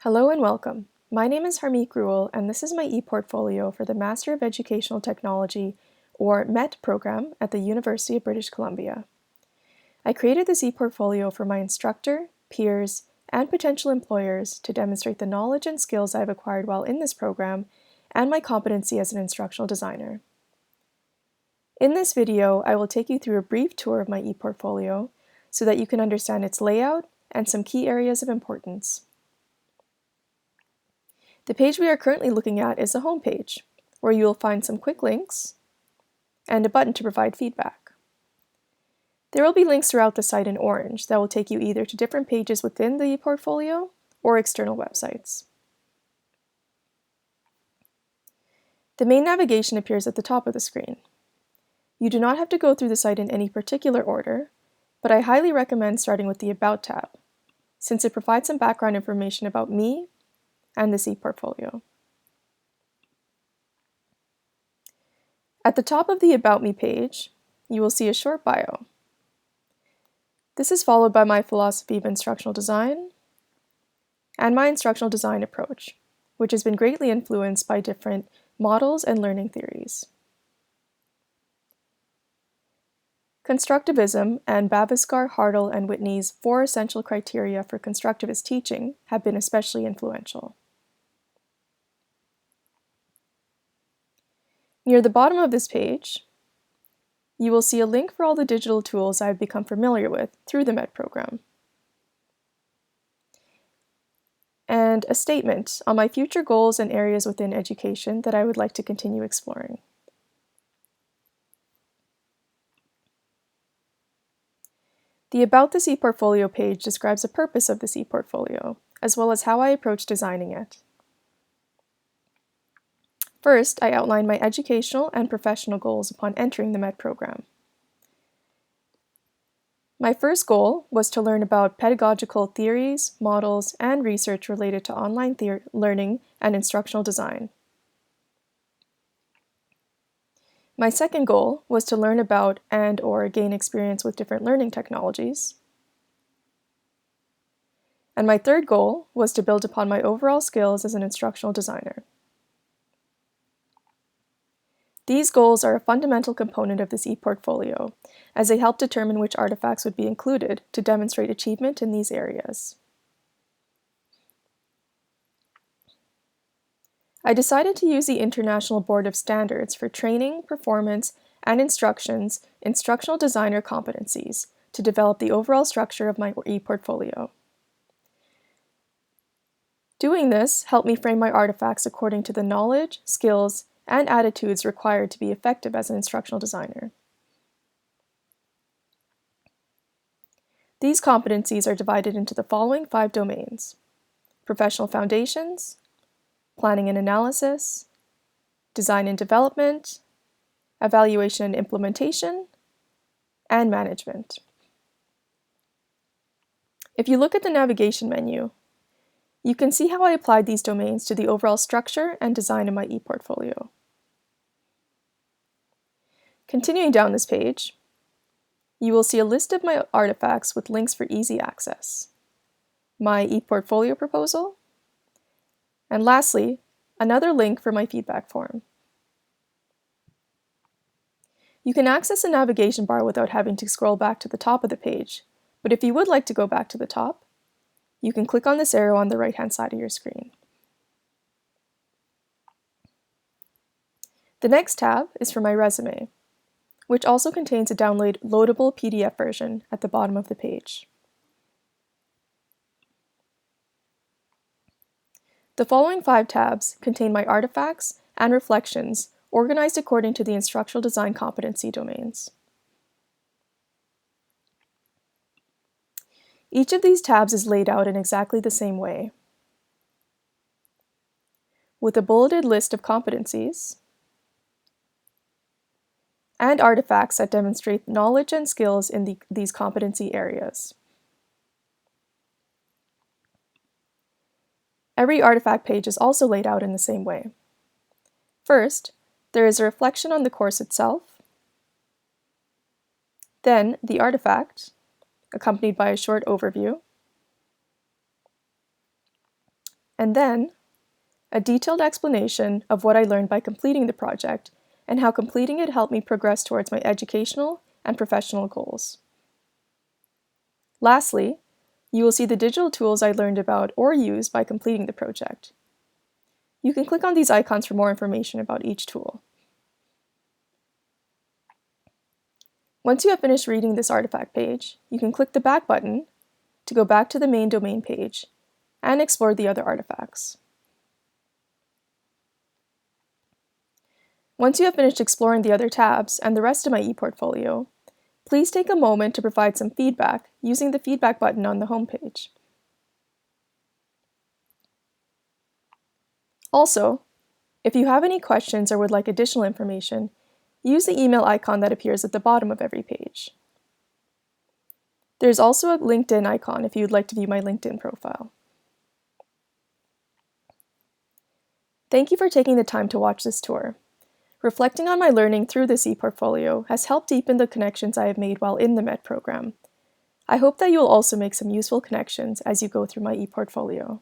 Hello and welcome. My name is Harmeet Gruel, and this is my ePortfolio for the Master of Educational Technology, or MET program at the University of British Columbia. I created this ePortfolio for my instructor, peers, and potential employers to demonstrate the knowledge and skills I've acquired while in this program and my competency as an instructional designer. In this video, I will take you through a brief tour of my ePortfolio so that you can understand its layout and some key areas of importance. The page we are currently looking at is the home page, where you will find some quick links and a button to provide feedback. There will be links throughout the site in orange that will take you either to different pages within the ePortfolio or external websites. The main navigation appears at the top of the screen. You do not have to go through the site in any particular order, but I highly recommend starting with the About tab, since it provides some background information about me and this ePortfolio. At the top of the About Me page, you will see a short bio. This is followed by my philosophy of instructional design and my instructional design approach, which has been greatly influenced by different models and learning theories. Constructivism and Baviskar, Hartle, and Whitney's 4 essential criteria for constructivist teaching have been especially influential. Near the bottom of this page, you will see a link for all the digital tools I have become familiar with through the MET program, and a statement on my future goals and areas within education that I would like to continue exploring. The About This ePortfolio page describes the purpose of this ePortfolio, as well as how I approach designing it. First, I outline my educational and professional goals upon entering the MET program. My first goal was to learn about pedagogical theories, models, and research related to online learning and instructional design. My second goal was to learn about and/or gain experience with different learning technologies. And my third goal was to build upon my overall skills as an instructional designer. These goals are a fundamental component of this ePortfolio, as they help determine which artifacts would be included to demonstrate achievement in these areas. I decided to use the International Board of Standards for Training, Performance, and Instruction's Instructional Designer Competencies to develop the overall structure of my ePortfolio. Doing this helped me frame my artifacts according to the knowledge, skills, and attitudes required to be effective as an instructional designer. These competencies are divided into the following 5 domains: professional foundations, planning and analysis, design and development, evaluation and implementation, and management. If you look at the navigation menu, you can see how I applied these domains to the overall structure and design of my ePortfolio. Continuing down this page, you will see a list of my artifacts with links for easy access, my ePortfolio proposal, and lastly, another link for my feedback form. You can access the navigation bar without having to scroll back to the top of the page, but if you would like to go back to the top, you can click on this arrow on the right-hand side of your screen. The next tab is for my resume, which also contains a downloadable PDF version at the bottom of the page. The following 5 tabs contain my artifacts and reflections organized according to the instructional design competency domains. Each of these tabs is laid out in exactly the same way, with a bulleted list of competencies and artifacts that demonstrate knowledge and skills in these competency areas. Every artifact page is also laid out in the same way. First, there is a reflection on the course itself, then the artifact, accompanied by a short overview, and then a detailed explanation of what I learned by completing the project and how completing it helped me progress towards my educational and professional goals. Lastly, you will see the digital tools I learned about or used by completing the project. You can click on these icons for more information about each tool. Once you have finished reading this artifact page, you can click the Back button to go back to the main domain page and explore the other artifacts. Once you have finished exploring the other tabs and the rest of my ePortfolio, please take a moment to provide some feedback using the feedback button on the homepage. Also, if you have any questions or would like additional information, use the email icon that appears at the bottom of every page. There's also a LinkedIn icon if you would like to view my LinkedIn profile. Thank you for taking the time to watch this tour. Reflecting on my learning through this ePortfolio has helped deepen the connections I have made while in the MET program. I hope that you will also make some useful connections as you go through my ePortfolio.